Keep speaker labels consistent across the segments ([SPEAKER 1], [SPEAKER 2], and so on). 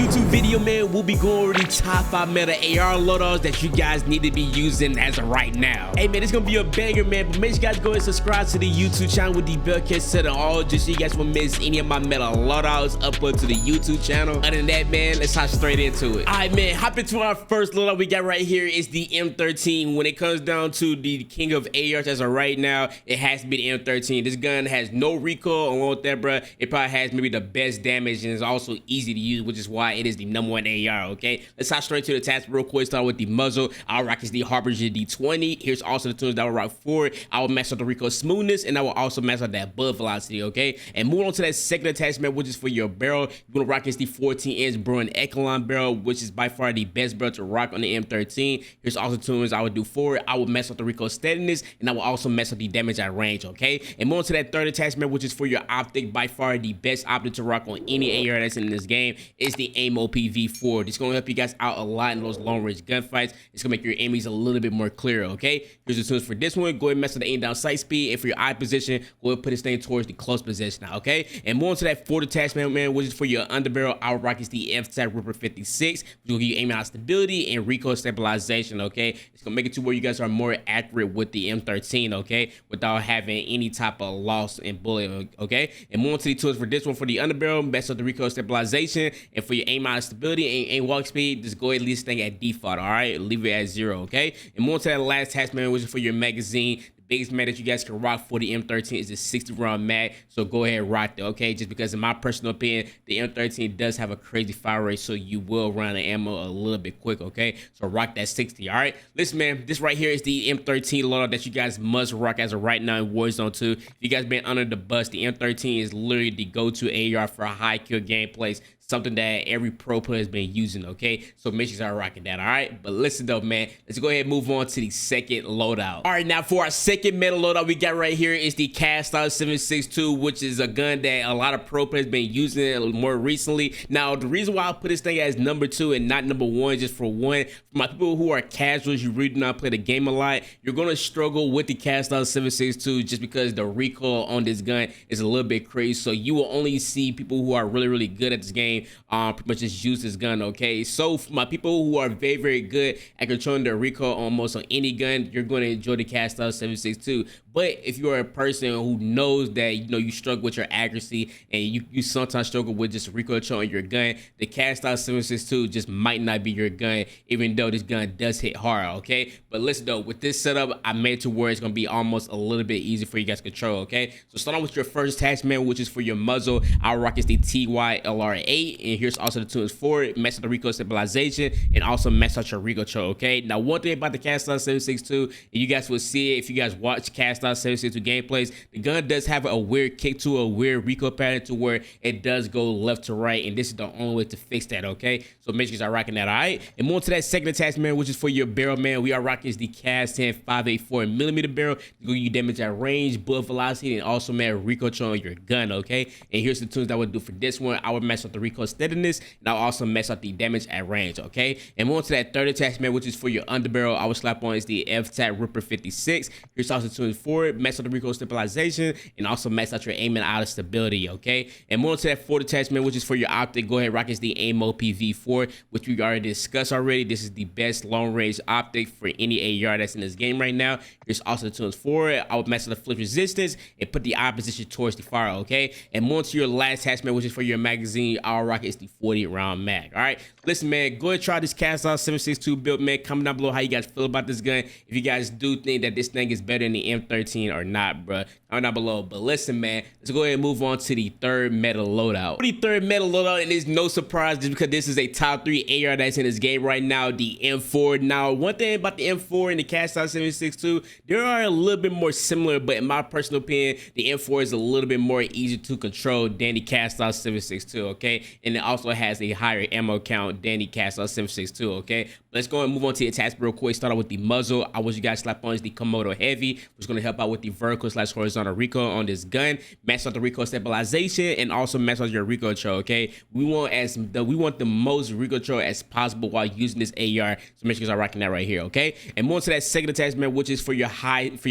[SPEAKER 1] YouTube video, man, we'll be going over the top 5 meta AR loadouts that you guys need to be using as of right now. Hey, man, it's gonna be a banger, man, but make sure you guys go and subscribe to the YouTube channel with the bell set on all, just so you guys won't miss any of my meta loadouts upload to the YouTube channel. Other than that, man, let's hop straight into it. All right, man, hop into our first loadout we got right here is the M13. When it comes down to the king of ARs as of right now, it has to be the M13. This gun has no recoil, along with that, bro, it probably has maybe the best damage and is also easy to use, which is why it is the #1 AR. Okay, let's hop straight to the task real quick. Start with the muzzle. I'll rock is the Harbinger D20. Here's also the tunes that I will rock for it. I will mess up the recoil smoothness, and I will also mess up that bullet velocity. Okay, and move on to that second attachment, which is for your barrel. You're gonna rock is the 14-inch Bruin Echelon barrel, which is by far the best barrel to rock on the M13. Here's also tunes I would do for it. I will mess up the recoil steadiness, and I will also mess up the damage at range. Okay, and move on to that third attachment, which is for your optic. By far the best optic to rock on any AR that's in this game is the Aim OPV4. It's gonna help you guys out a lot in those long range gunfights. It's gonna make your aimings a little bit more clear. Okay, here's the tunes for this one. Go ahead and mess with the aim down sight speed, and for your eye position, go ahead and put this thing towards the close position now. Okay, and more into that fourth attachment, man, which is for your underbarrel. Our rock is the Tctekk Ripper 56, which will give you aiming out stability and recoil stabilization. Okay, it's gonna make it to where you guys are more accurate with the M13. Okay, without having any type of loss in bullet. Okay, and more into the tools for this one. For the underbarrel, mess up the recoil stabilization, and for your aim out stability and walk speed, just go ahead and leave this thing at default. All right, leave it at 0. Okay, and more to that last attachment, which is for your magazine. Biggest mag that you guys can rock for the M13 is a 60 round mag, so go ahead and rock it. Okay, just because in my personal opinion, the M13 does have a crazy fire rate, so you will run the ammo a little bit quick. Okay, so rock that 60. All right, listen, man, this right here is the M13 loadout that you guys must rock as of right now in Warzone 2. If you guys been under the bus, the M13 is literally the go-to AR for high kill gameplays, something that every pro player has been using. Okay, so make sure you start rocking that. All right, but listen though, man, let's go ahead and move on to the second loadout. All right, now for our second meta loadout we got right here is the Kxpture 762, which is a gun that a lot of pro players been using more recently. Now the reason why I put this thing as #2 and not #1, just for one, for my people who are casuals, you really do not play the game a lot, you're gonna struggle with the Kxpture 762 just because the recoil on this gun is a little bit crazy. So you will only see people who are really good at this game pretty much just use this gun. Okay, so for my people who are very good at controlling the recoil almost on any gun, you're going to enjoy the Kxpture 762. But if you are a person who knows that you struggle with your accuracy and you sometimes struggle with just recoil control on your gun, the Kxpture 762 just might not be your gun, even though this gun does hit hard. Okay, but listen though, with this setup I made it to where it's going to be almost a little bit easy for you guys to control. Okay, so start off with your first attachment, which is for your muzzle. Our rock is the TYLR8, and here's also the tools for it. Mess with the recoil stabilization and also mess out your recoil control. Okay, now one thing about the Kxpture 762, and you guys will see it if you guys watch Kxpture 762 gameplays, the gun does have a weird kick to a weird recoil pattern to where it does go left to right, and this is the only way to fix that. Okay, so make sure you are rocking that. All right, and more to that second attachment, which is for your barrel, man. We are rocking is the CAS-10 584mm barrel to give you damage at range, bullet velocity, and also man recoil control on your gun. Okay, and here's the tunes that I would do for this one. I would mess with the recoil steadiness, and I'll also mess up the damage at range. Okay, and more to that third attachment, which is for your underbarrel. I would slap on is the Tctekk Ripper 56. Here's also tunes for it. Mess with the recoil stabilization and also mess out your aiming out of stability. Okay, and more to that fourth attachment, which is for your optic. Go ahead, rock is the Aim OPV4, which we already discussed already. This is the best long range optic for any AR that's in this game right now. Here's also the tunes for it. I would mess with the flip resistance and put the eye position towards the fire. Okay, and more to your last attachment, which is for your magazine. Our rock is the 40 round mag. All right, listen, man, go ahead and try this Kxpture 762 build, man. Comment down below how you guys feel about this gun. If you guys do think that this thing is better than the M13 or not, bro, comment down below. But listen, man, let's go ahead and move on to the third meta loadout. For the third meta loadout, and it's no surprise just because this is a top 3 AR that's in this game right now, the M4. Now, one thing about the M4 and the Kxpture 762, they are a little bit more similar, but in my personal opinion, the M4 is a little bit more easy to control than the Kxpture 762. Okay, and it also has a higher ammo count than the Kxpture 762. Okay, let's go and move on to the attachment real quick. Start out with the muzzle. I want you guys to slap on is the Komodo Heavy, which is going to help out with the vertical / horizontal recoil on this gun, max out the recoil stabilization, and also max out your recoil control. Okay, we want the most recoil control as possible while using this AR, so make sure you are rocking that right here. Okay, and more to that second attachment, which is for your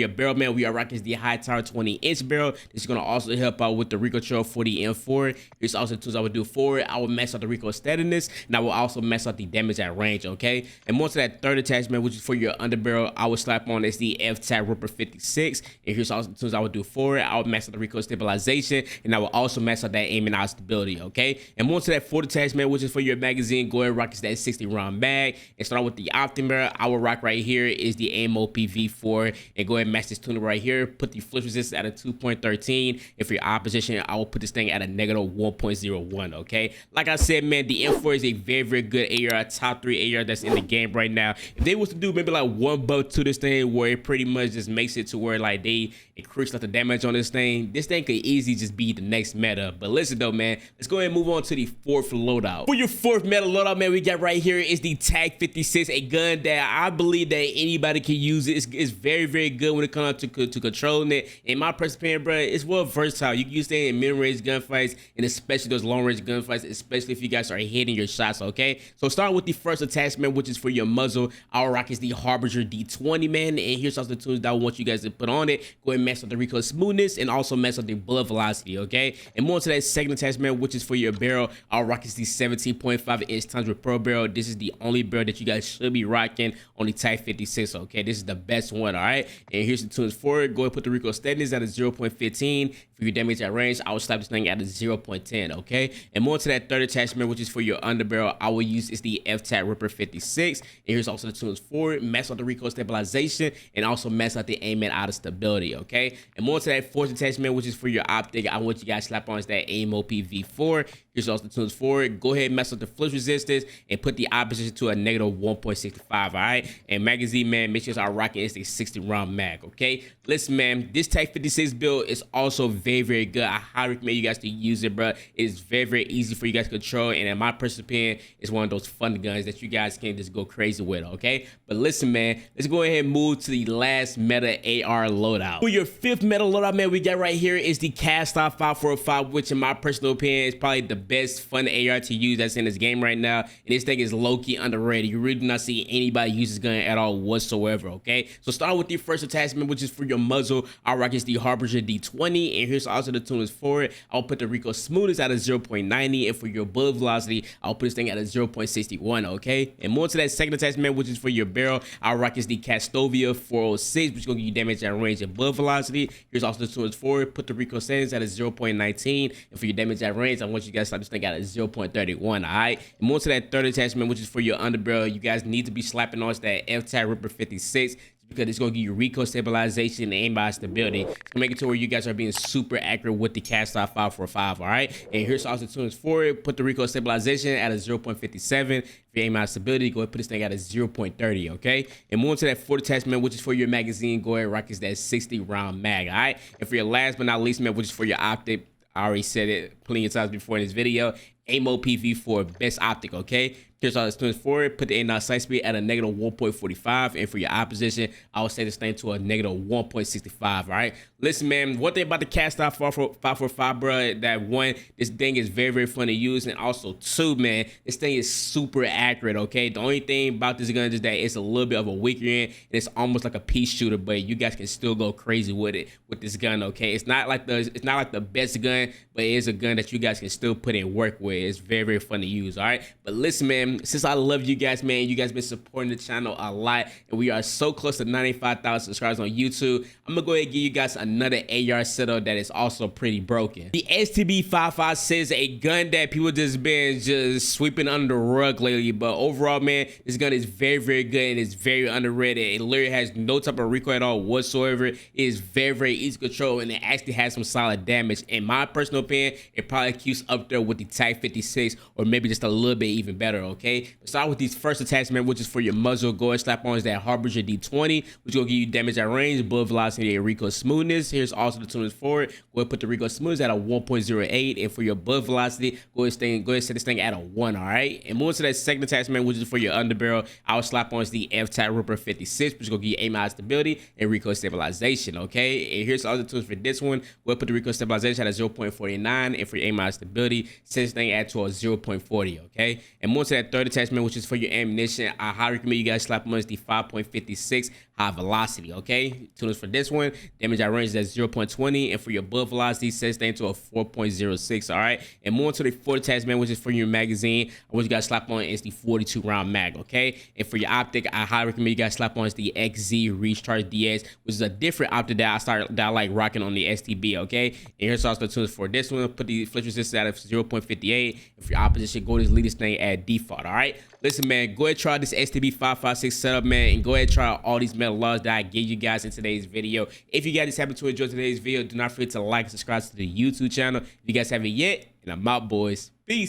[SPEAKER 1] barrel, man. We are rocking the high tower 20-inch barrel. This is gonna also help out with the recoil control for the M4. Here's also the tools I would do for it. I will max out the recoil steadiness, and I will also max out the damage at range. Okay, and more to that third attachment, which is for your underbarrel, I will slap on is the Tctekk Ripper 56, and here's also the tools I would do for it. I will max out the recoil stabilization, and I will also max out that aim and eye stability. Okay, and more to that fourth attachment, which is for your magazine, go ahead and rock is that 60 round mag, and start with the optic barrel. I will rock right here is the AMO PV4, and go ahead and match this tuner right here. Put the flip resistance at a 2.13, and for your opposition, I will put this thing at a negative 1.01. Okay, like I said, man, the M4 is a very good AR, top 3 AR that's in the game right now. If they was to do maybe like one buff to this thing where it pretty much just makes it to where like they increase like the damage on this thing could easily just be the next meta. But listen though, man, let's go ahead and move on to the fourth loadout. For your fourth meta loadout, man, we got right here is the Tag 56, a gun that I believe that anybody can use. It's very good when it comes to controlling it. In my personal opinion, bro, it's well versatile. You can use it in mid-range gunfights, and especially those long-range gunfights, especially if you guys are hitting your shots. Okay, so starting with the first attachment, which is for your muzzle, our rock is the Harbinger D20, man, and here's also the tools that I want you guys to put on it. Go ahead and mess with the recoil smoothness, and also mess with the bullet velocity. Okay, and more to that second attachment, which is for your barrel, our rock is the 17.5-inch tons with pro barrel. This is the only barrel that you guys should be rocking on the Tag 56. Okay, this is the best one. All right, and here's the tunes for it. Go ahead and put the recoil steadiness at a 0.15. For your damage at range, I will slap this thing at a 0.10. Okay, and more to that third attachment, which is for your underbarrel, I will use is the Tctekk Ripper 56. And here's also the tunes for it. Mess out the recoil stabilization, and also mess out the aim and out of stability. Okay, and more to that fourth attachment, which is for your optic, I want you guys to slap on is that AMO PV4. Here's also the tunes for it. Go ahead and mess with the flip resistance and put the opposition to a negative 1.65. All right, and magazine, man, make sure I'm rocking is a 60 round mag. Okay, listen, man, this Tag 56 build is also very good. I highly recommend you guys to use it, bro. It is very easy for you guys to control, and in my personal opinion, it's one of those fun guns that you guys can just go crazy with. Okay, but listen, man, let's go ahead and move to the last meta AR loadout. For your fifth meta loadout, man, we got right here is the Kxpture 545, which in my personal opinion is probably the best fun AR to use that's in this game right now, and this thing is low-key underrated. You really do not see anybody use this gun at all whatsoever. Okay, so start with the first attachment, which is for your muzzle. Our rock is the Harbinger D20, and here's also the tuners for it. I'll put the recoil smoothness at a 0.90, and for your bullet velocity, I'll put this thing at a 0.61. Okay, and more to that second attachment, which is for your barrel, our rock is the Kxpture 406, which is gonna give you damage at range and bullet velocity. Here's also the tuners for it. Put the recoil settings at a 0.19, and for your damage at range, I want you guys to slap this thing at a 0.31. All right, and more to that third attachment, which is for your underbarrel, you guys need to be slapping on that Tctekk Ripper 56, because it's going to give you recoil stabilization and aim by stability. It's going to make it to where you guys are being super accurate with the Kxpture 545, all right? And here's also the tunes for it. Put the recoil stabilization at a 0.57. If you aim by stability, go ahead and put this thing at a 0.30, okay? And more to that fourth attachment, which is for your magazine, go ahead and rock is that 60 round mag, all right? And for your last but not least, man, which is for your optic, I already said it plenty of times before in this video, AMO PV4 best optic. Okay, here's all the tunes for it. Put the in sight speed at a negative 1.45, and for your opposition, I will set this thing to a negative 1.65. All right, listen, man, one thing about the Kxpture 545, bro, that one, this thing is very fun to use, and also two, man, this thing is super accurate. Okay, the only thing about this gun is that it's a little bit of a weaker end, and it's almost like a pea shooter, but you guys can still go crazy with it with this gun. Okay, it's not like the best gun, but it is a gun that you guys can still put in work with. It's very fun to use. All right, but listen, man, since I love you guys, man, you guys been supporting the channel a lot, and we are so close to 95,000 subscribers on YouTube. I'm gonna go ahead and give you guys another AR setup that is also pretty broken. The STB 556, a gun that people just been sweeping under the rug lately, but overall, man, this gun is very good, and it's very underrated. It literally has no type of recoil at all whatsoever. It is very easy to control, and it actually has some solid damage. In my personal opinion, it probably keeps up there with the Tctekk at 56, or maybe just a little bit even better, okay? Start with these first attachment, which is for your muzzle. Go ahead, slap on is that Harbinger D20, which will give you damage at range, bullet velocity, and recoil smoothness. Here's also the tuners for it. Go ahead, put the recoil smoothness at a 1.08, and for your bullet velocity, go ahead set this thing at a 1, all right? And moving to that second attachment, which is for your underbarrel, I'll slap on is the F-Tap Ripper 56, which is gonna give you aim out stability and recoil stabilization, okay? And here's all the tools for this one. We'll put the recoil stabilization at a 0.49, and for your aim out stability, set this thing at to a 0.40, okay? And moving to that third attachment, which is for your ammunition, I highly recommend you guys slap on is the 5.56 high velocity, okay? Tuners for this one, damage at range is at 0.20, and for your bullet velocity, set this thing to a 4.06, all right? And moving to the fourth attachment, which is for your magazine, what you guys slap on is the 42 round mag, okay? And for your optic, I highly recommend you guys slap on is the XZ Recharge DS, which is a different optic that I like rocking on the STB, okay? And here's also the tuners for this one. Put the flinch resistance at 0.58, and for your opposition, go to leave this thing at default, all right? Listen, man, go ahead and try this STB 556 setup, man, and go ahead and try all these metal laws that I gave you guys in today's video. If you guys happen to enjoy today's video, do not forget to like and subscribe to the YouTube channel if you guys haven't yet, and I'm out, boys.